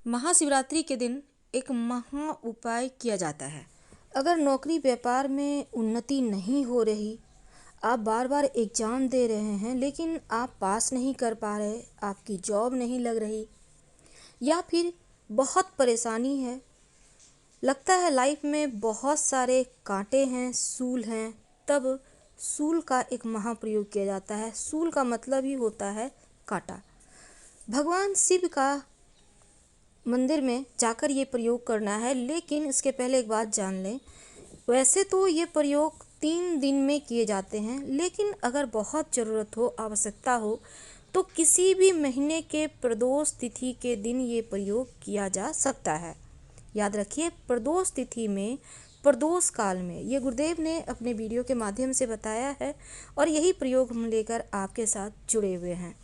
महाशिवरात्रि के दिन एक महा उपाय किया जाता है। अगर नौकरी व्यापार में उन्नति नहीं हो रही, आप बार बार एग्ज़ाम दे रहे हैं लेकिन आप पास नहीं कर पा रहे, आपकी जॉब नहीं लग रही, या फिर बहुत परेशानी है, लगता है लाइफ में बहुत सारे कांटे हैं, सूल हैं, तब सूल का एक महाप्रयोग किया जाता है। सूल का मतलब ही होता है कांटा। भगवान शिव का मंदिर में जाकर ये प्रयोग करना है, लेकिन इसके पहले एक बात जान लें। वैसे तो ये प्रयोग 3 दिन में किए जाते हैं, लेकिन अगर बहुत ज़रूरत हो, आवश्यकता हो, तो किसी भी महीने के प्रदोष तिथि के दिन ये प्रयोग किया जा सकता है। याद रखिए, प्रदोष तिथि में, प्रदोष काल में, ये गुरुदेव ने अपने वीडियो के माध्यम से बताया है और यही प्रयोग हम लेकर आपके साथ जुड़े हुए हैं।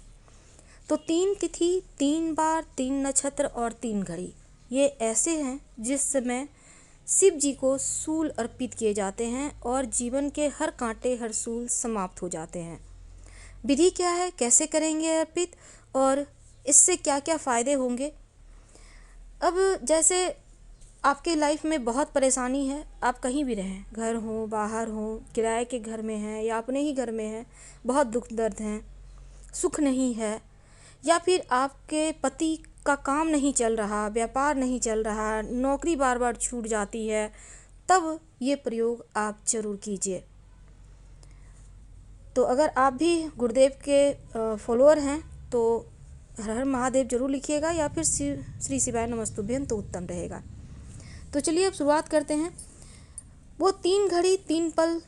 तो 3 तिथि, 3 बार, 3 नक्षत्र और 3 घड़ी, ये ऐसे हैं जिस समय शिव जी को सूल अर्पित किए जाते हैं और जीवन के हर कांटे, हर सूल समाप्त हो जाते हैं। विधि क्या है, कैसे करेंगे अर्पित और इससे क्या क्या फ़ायदे होंगे। अब जैसे आपके लाइफ में बहुत परेशानी है, आप कहीं भी रहें, घर हो, बाहर हो, किराए के घर में हैं या अपने ही घर में हैं, बहुत दुख दर्द हैं, सुख नहीं है, या फिर आपके पति का काम नहीं चल रहा, व्यापार नहीं चल रहा, नौकरी बार बार छूट जाती है, तब ये प्रयोग आप ज़रूर कीजिए। तो अगर आप भी गुरुदेव के फॉलोअर हैं तो हर हर महादेव जरूर लिखिएगा, या फिर श्री शिवाय नमस्तुभ्यं तो उत्तम रहेगा। तो चलिए अब शुरुआत करते हैं। वो 3 घड़ी, 3 पल,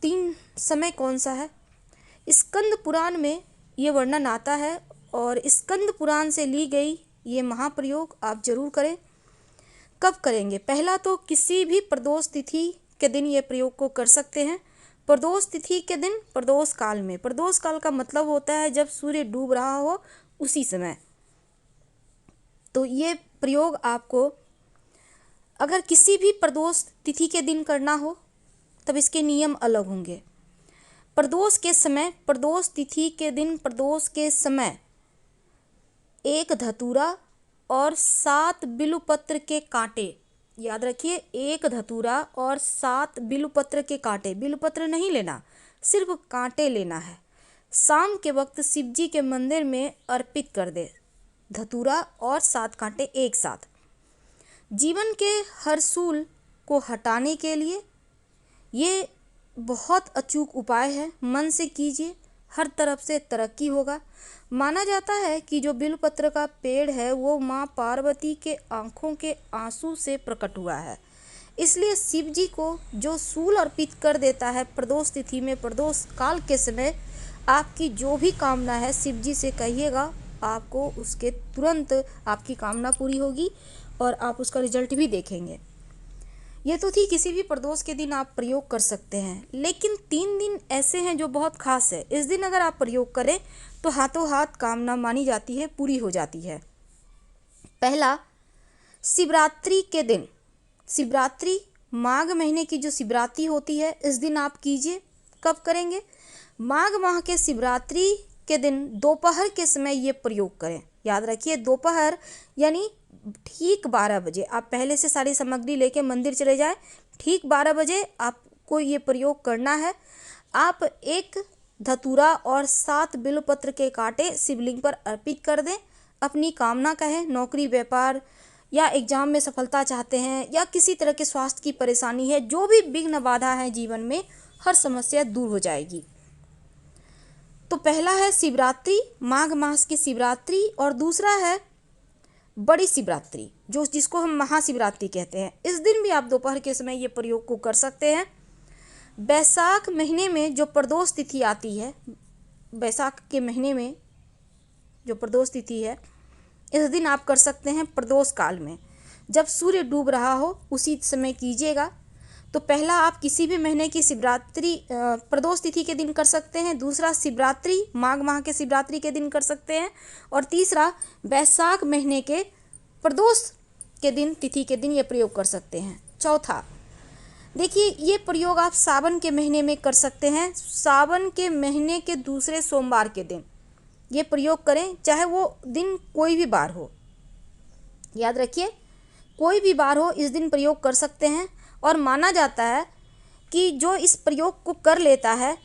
3 समय कौन सा है? स्कंद पुराण में ये वर्णन आता है और स्कंद पुराण से ली गई ये महाप्रयोग आप जरूर करें। कब करेंगे? पहला तो किसी भी प्रदोष तिथि के दिन ये प्रयोग को कर सकते हैं। प्रदोष तिथि के दिन, प्रदोष काल में। प्रदोष काल का मतलब होता है जब सूर्य डूब रहा हो उसी समय। तो ये प्रयोग आपको अगर किसी भी प्रदोष तिथि के दिन करना हो तब इसके नियम अलग होंगे। प्रदोष के समय, प्रदोष तिथि के दिन, प्रदोष के समय 1 धतूरा और 7 बिल्वपत्र के कांटे, याद रखिए, 1 धतूरा और 7 बिल्वपत्र के कांटे, बिल्वपत्र नहीं लेना, सिर्फ कांटे लेना है। शाम के वक्त शिव जी के मंदिर में अर्पित कर दे, धतूरा और 7 कांटे एक साथ। जीवन के हर सूल को हटाने के लिए ये बहुत अचूक उपाय है। मन से कीजिए, हर तरफ से तरक्की होगा। माना जाता है कि जो बिल्वपत्र का पेड़ है वो माँ पार्वती के आँखों के आंसू से प्रकट हुआ है, इसलिए शिव जी को जो सूल अर्पित कर देता है प्रदोष तिथि में, प्रदोष काल के समय, आपकी जो भी कामना है शिव जी से कहिएगा, आपको उसके तुरंत आपकी कामना पूरी होगी और आप उसका रिजल्ट भी देखेंगे। ये तो थी किसी भी प्रदोष के दिन आप प्रयोग कर सकते हैं, लेकिन 3 दिन ऐसे हैं जो बहुत खास है। इस दिन अगर आप प्रयोग करें तो हाथों हाथ कामना मानी जाती है, पूरी हो जाती है। पहला, शिवरात्रि के दिन। शिवरात्रि, माघ महीने की जो शिवरात्रि होती है, इस दिन आप कीजिए। कब करेंगे? माघ माह के शिवरात्रि के दिन दोपहर के समय ये प्रयोग करें। याद रखिए, दोपहर यानी ठीक 12 बजे। आप पहले से सारी सामग्री लेके मंदिर चले जाएं, ठीक 12 बजे आपको ये प्रयोग करना है। आप 1 धतूरा और 7 बिल्वपत्र के कांटे शिवलिंग पर अर्पित कर दें। अपनी कामना कहें, नौकरी, व्यापार या एग्जाम में सफलता चाहते हैं, या किसी तरह के स्वास्थ्य की परेशानी है, जो भी विघ्न बाधा है जीवन में, हर समस्या दूर हो जाएगी। तो पहला है शिवरात्रि, माघ मास की शिवरात्रि, और दूसरा है बड़ी शिवरात्रि, जिसको हम महाशिवरात्रि कहते हैं। इस दिन भी आप दोपहर के समय ये प्रयोग को कर सकते हैं। बैसाख महीने में जो प्रदोष तिथि आती है, बैसाख के महीने में जो प्रदोष तिथि है, इस दिन आप कर सकते हैं प्रदोष काल में, जब सूर्य डूब रहा हो उसी समय कीजिएगा। तो पहला, आप किसी भी महीने की शिवरात्रि प्रदोष तिथि के दिन कर सकते हैं। दूसरा, शिवरात्रि, माघ माह के शिवरात्रि के दिन कर सकते हैं। और तीसरा, बैसाख महीने के प्रदोष के दिन, तिथि के दिन ये प्रयोग कर सकते हैं। चौथा, देखिए, ये प्रयोग आप सावन के महीने में कर सकते हैं। सावन के महीने के दूसरे सोमवार के दिन ये प्रयोग करें, चाहे वो दिन कोई भी बार हो। याद रखिए, कोई भी बार हो इस दिन प्रयोग कर सकते हैं। और माना जाता है कि जो इस प्रयोग को कर लेता है,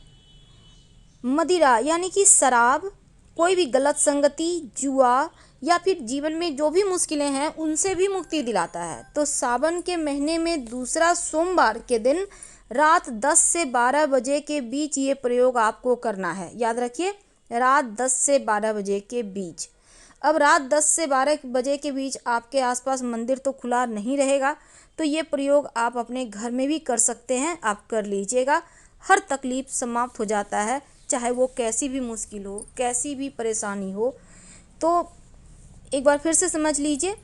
मदिरा यानी कि शराब, कोई भी गलत संगति, जुआ या फिर जीवन में जो भी मुश्किलें हैं उनसे भी मुक्ति दिलाता है। तो सावन के महीने में दूसरा सोमवार के दिन रात 10 से 12 बजे के बीच ये प्रयोग आपको करना है। याद रखिए, रात 10 से 12 बजे के बीच। अब रात 10 से 12 बजे के बीच आपके आसपास मंदिर तो खुला नहीं रहेगा, तो ये प्रयोग आप अपने घर में भी कर सकते हैं। आप कर लीजिएगा, हर तकलीफ समाप्त हो जाता है, चाहे वो कैसी भी मुश्किल हो, कैसी भी परेशानी हो। तो एक बार फिर से समझ लीजिए,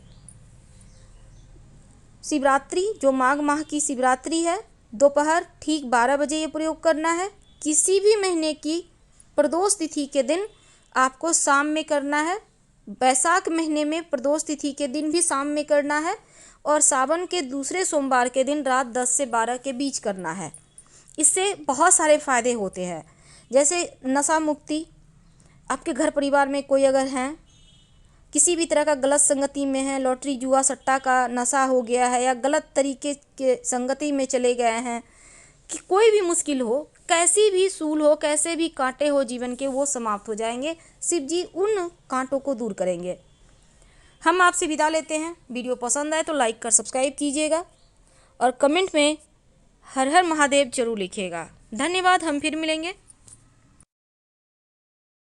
शिवरात्रि जो माघ माह की शिवरात्रि है, दोपहर ठीक 12 बजे ये प्रयोग करना है। किसी भी महीने की प्रदोष तिथि के दिन आपको शाम में करना है। बैसाख महीने में प्रदोष तिथि के दिन भी शाम में करना है और सावन के दूसरे सोमवार के दिन रात 10 से 12 के बीच करना है। इससे बहुत सारे फ़ायदे होते हैं, जैसे नशा मुक्ति। आपके घर परिवार में कोई अगर हैं, किसी भी तरह का गलत संगति में है, लॉटरी जुआ सट्टा का नशा हो गया है या गलत तरीके के संगति में चले गए हैं, कि कोई भी मुश्किल हो, कैसी भी सूल हो, कैसे भी कांटे हो जीवन के, वो समाप्त हो जाएंगे। शिव जी उन कांटों को दूर करेंगे। हम आपसे विदा लेते हैं। वीडियो पसंद आए तो लाइक कर सब्सक्राइब कीजिएगा और कमेंट में हर हर महादेव जरूर लिखिएगा। धन्यवाद। हम फिर मिलेंगे।